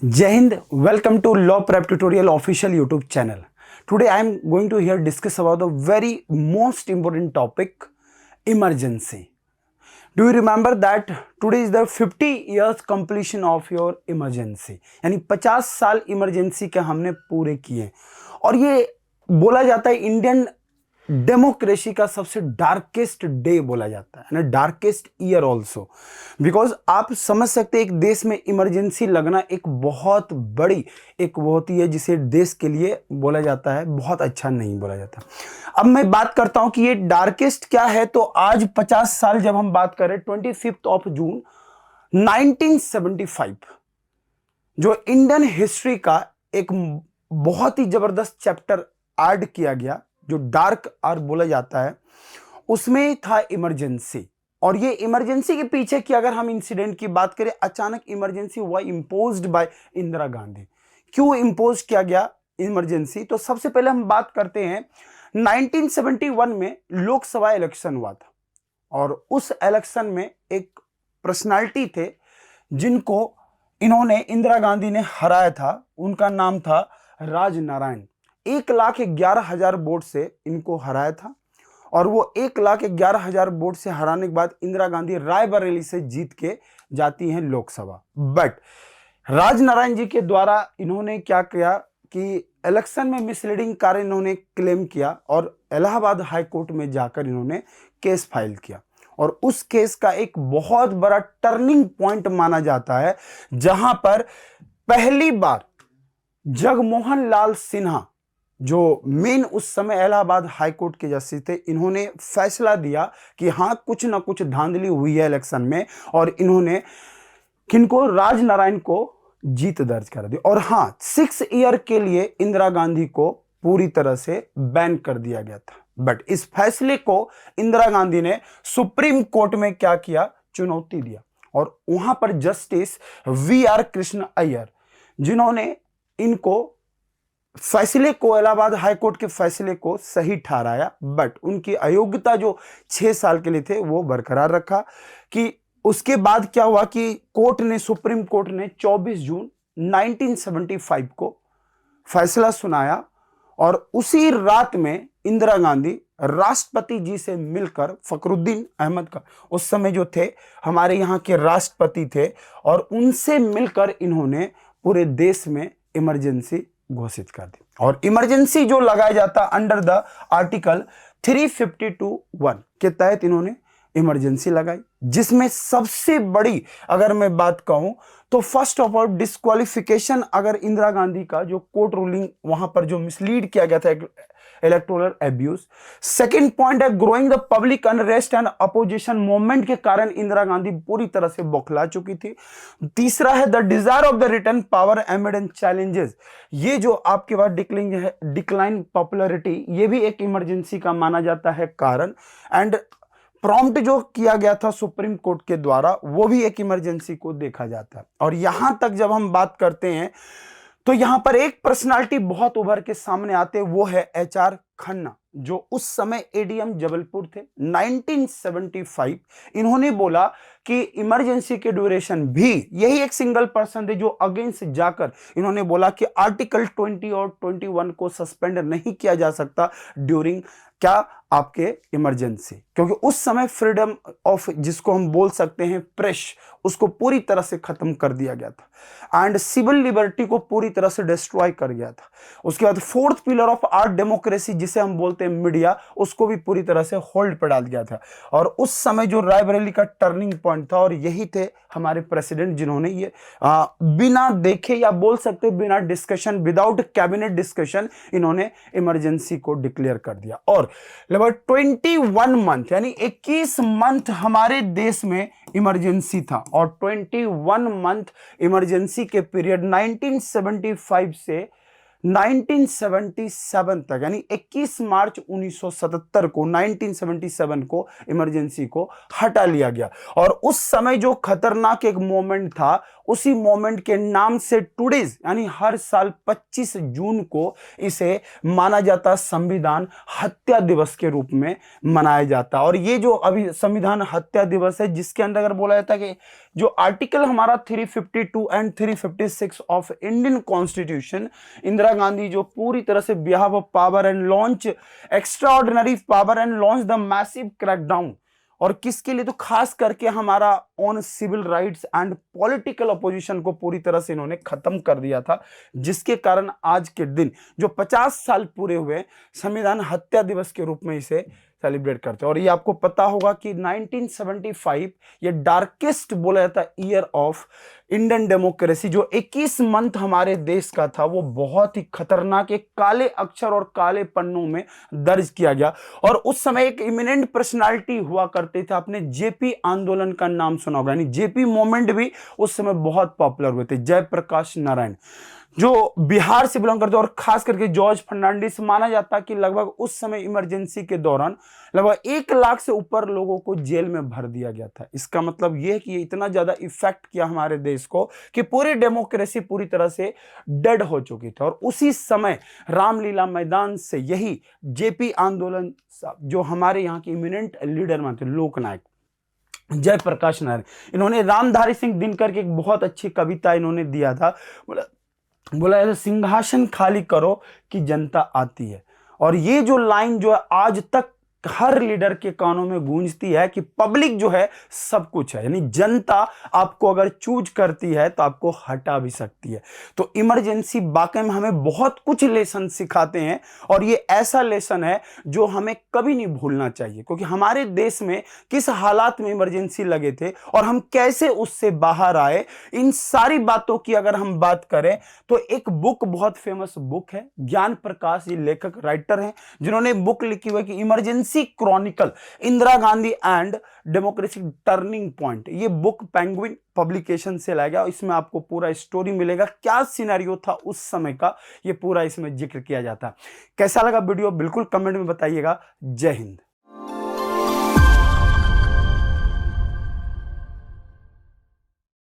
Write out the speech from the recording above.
Jai Hind, welcome to Law Prep Tutorial official YouTube channel. Today I am going to here discuss about the very most important topic, emergency. Do you remember that today is the 50 years completion of your emergency? यानी 50 साल emergency के हमने पूरे किए और ये बोला जाता है इंडियन डेमोक्रेसी का सबसे डार्केस्ट डे बोला जाता है ना, डार्केस्ट ईयर ऑल्सो, बिकॉज आप समझ सकते हैं एक देश में इमरजेंसी लगना एक बहुत बड़ी एक वो होती है जिसे देश के लिए बोला जाता है बहुत अच्छा नहीं बोला जाता। अब मैं बात करता हूं कि ये डार्केस्ट क्या है, तो आज 50 साल जब हम बात करें 25 जून 1975 जो इंडियन हिस्ट्री का एक बहुत ही जबरदस्त चैप्टर ऐड किया गया जो डार्क आर बोला जाता है, उसमें था इमरजेंसी। और ये इमरजेंसी के पीछे की अगर हम इंसिडेंट की बात करें, अचानक इमरजेंसी हुआ इम्पोज्ड बाय इंदिरा गांधी। क्यों इम्पोज किया गया इमरजेंसी? तो सबसे पहले हम बात करते हैं 1971 में लोकसभा इलेक्शन हुआ था और उस इलेक्शन में एक पर्सनालिटी थे जिनको इन्होंने इंदिरा गांधी ने हराया था। उनका नाम था राजनारायण। 1,11,000 वोट से इनको हराया था और वो 1,11,000 वोट से हराने के बाद इंदिरा गांधी रायबरेली से जीत के जाती हैं लोकसभा। बट राजनारायण जी के द्वारा इन्होंने क्या किया कि इलेक्शन में मिसलीडिंग कार्य इन्होंने क्लेम किया और इलाहाबाद हाई कोर्ट में जाकर इन्होंने केस फाइल किया और उस केस का एक बहुत बड़ा टर्निंग पॉइंट माना जाता है जहां पर पहली बार जगमोहन लाल सिन्हा जो मेन उस समय इलाहाबाद हाई कोर्ट के जस्टिस थे, इन्होंने फैसला दिया कि हाँ कुछ ना कुछ धांधली हुई है इलेक्शन में और इन्होंने किनको राजनारायण को जीत दर्ज कर दी। और हाँ 6 ईयर के लिए इंदिरा गांधी को पूरी तरह से बैन कर दिया गया था। बट इस फैसले को इंदिरा गांधी ने सुप्रीम कोर्ट में क्या किया, चुनौती दिया और वहां पर जस्टिस वी.आर. कृष्ण अय्यर जिन्होंने इनको फैसले को इलाहाबाद हाई कोर्ट के फैसले को सही ठहराया, बट उनकी अयोग्यता जो 6 साल के लिए थे वो बरकरार रखा। कि उसके बाद क्या हुआ कि कोर्ट ने सुप्रीम कोर्ट ने 24 जून 1975 को फैसला सुनाया और उसी रात में इंदिरा गांधी राष्ट्रपति जी से मिलकर, फखरुद्दीन अहमद का उस समय जो थे हमारे यहाँ के राष्ट्रपति थे, और उनसे मिलकर इन्होंने पूरे देश में इमरजेंसी घोषित कर दी। और इमरजेंसी जो लगाया जाता अंडर द आर्टिकल 352(1) के तहत इन्होंने इमरजेंसी लगाई, जिसमें सबसे बड़ी अगर मैं बात कहूं तो फर्स्ट ऑफ ऑल डिस्क्वालिफिकेशन अगर इंदिरा गांधी का जो कोर्ट रूलिंग वहां पर जो मिसलीड किया गया था इलेक्टोरल एब्यूज। सेकेंड पॉइंट है growing the public unrest and opposition movement के कारण इंदिरा गांधी पूरी तरह से बौखला चुकी थी। तीसरा है the desire of the return power एमिड and challenges. ये जो आपके पास डिक्लाइन पॉपुलरिटी, ये भी एक इमरजेंसी का माना जाता है कारण। एंड प्रॉम्प्ट जो किया गया था सुप्रीम कोर्ट के द्वारा वो भी एक इमरजेंसी को देखा जाता है। और यहां तक जब हम बात करते हैं तो यहां पर एक पर्सनालिटी बहुत उभर के सामने आते, वो है एच.आर. खन्ना जो उस समय एडीएम जबलपुर थे। 1975 इन्होंने बोला कि इमरजेंसी के ड्यूरेशन भी, यही एक सिंगल पर्सन थे जो अगेंस्ट जाकर इन्होंने बोला कि आर्टिकल 20 और 21 को सस्पेंड नहीं किया जा सकता ड्यूरिंग क्या आपके इमरजेंसी, क्योंकि उस समय फ्रीडम ऑफ जिसको हम बोल सकते हैं प्रेस, उसको पूरी तरह से खत्म कर दिया गया था एंड सिविल लिबर्टी को पूरी तरह से डिस्ट्रॉय कर गया था। उसके बाद fourth pillar of our democracy जिसे हम बोलते हैं मीडिया, उसको भी पूरी तरह से होल्ड पर डाल दिया था। और उस समय जो रायबरेली का टर्निंग पॉइंट था और यही थे हमारे प्रेसिडेंट जिन्होंने ये बिना देखे या बोल सकते बिना डिस्कशन, विदाउट कैबिनेट डिस्कशन इन्होंने इमरजेंसी को डिक्लेयर कर दिया। और लगभग 21 मंथ यानी 21 मंथ हमारे देश में इमरजेंसी था और 21 मंथ इमरजेंसी के पीरियड 1975 से 1977 तक, यानी 21 मार्च 1977 को 1977 को इमरजेंसी को हटा लिया गया। और उस समय जो खतरनाक एक मोमेंट था, उसी मोमेंट के नाम से टुडेज यानी हर साल 25 जून को इसे माना जाता संविधान हत्या दिवस के रूप में मनाया जाता। और ये जो अभी संविधान हत्या दिवस है, जिसके अंदर अगर बोला जाता है कि जो आर्टिकल हमारा 352 and 356 of Indian constitution, Indira Gandhi जो पूरी तरह से behave of power and launch extraordinary power and launch the massive crackdown, और किसके लिए, तो खास करके हमारा on civil rights and political opposition को पूरी तरह से इन्होंने खत्म कर दिया था, जिसके कारण आज के दिन जो 50 साल पूरे हुए संविधान हत्या दिवस के रूप में इसे सेलिब्रेट करते हैं। और ये आपको पता होगा कि 1975 ये डार्केस्ट बोला जाता ईयर ऑफ इंडियन डेमोक्रेसी, जो 21 मंथ हमारे देश का था, वो बहुत ही खतरनाक एक काले अक्षर और काले पन्नों में दर्ज किया गया। और उस समय एक इमिनेंट पर्सनालिटी हुआ करते थे, आपने जेपी आंदोलन का नाम सुना होगा, यानी जेपी मूवमेंट भी उस समय बहुत पॉपुलर हुए थे। जयप्रकाश नारायण जो बिहार से बिलोंग करते, और खास करके जॉर्ज फर्नांडिस, माना जाता कि लगभग उस समय इमरजेंसी के दौरान लगभग 1 लाख से ऊपर लोगों को जेल में भर दिया गया था। इसका मतलब यह है कि इतना ज्यादा इफेक्ट किया हमारे देश को कि पूरी डेमोक्रेसी पूरी तरह से डेड हो चुकी थी। और उसी समय रामलीला मैदान से यही जेपी आंदोलन, जो हमारे यहाँ के इमिनेंट लीडर मानते लोकनायक जयप्रकाश नारायण, इन्होंने रामधारी सिंह दिनकर की एक बहुत अच्छी कविता इन्होंने दिया था, बोला ऐसा सिंहासन खाली करो कि जनता आती है। और ये जो लाइन जो है आज तक हर लीडर के कानों में गूंजती है कि पब्लिक जो है सब कुछ है, यानी जनता आपको अगर चूज करती है तो आपको हटा भी सकती है। तो इमरजेंसी वाकई में हमें बहुत कुछ लेसन सिखाते हैं, और ये ऐसा लेसन है जो हमें कभी नहीं भूलना चाहिए, क्योंकि हमारे देश में किस हालात में इमरजेंसी लगे थे और हम कैसे उससे बाहर आए, इन सारी बातों की अगर हम बात करें तो एक बुक, बहुत फेमस बुक है, ज्ञान प्रकाश, ये लेखक राइटर हैं, जिन्होंने बुक लिखी हुई कि emergency Chronicle Indira Gandhi and democracy turning point. ये बुक पेंगुइन पब्लिकेशन से लाया गया। इसमें आपको पूरा स्टोरी मिलेगा, क्या सिनेरियो था उस समय का, ये पूरा इसमें जिक्र किया जाता है। कैसा लगा वीडियो बिल्कुल कमेंट में बताइएगा। जय हिंद।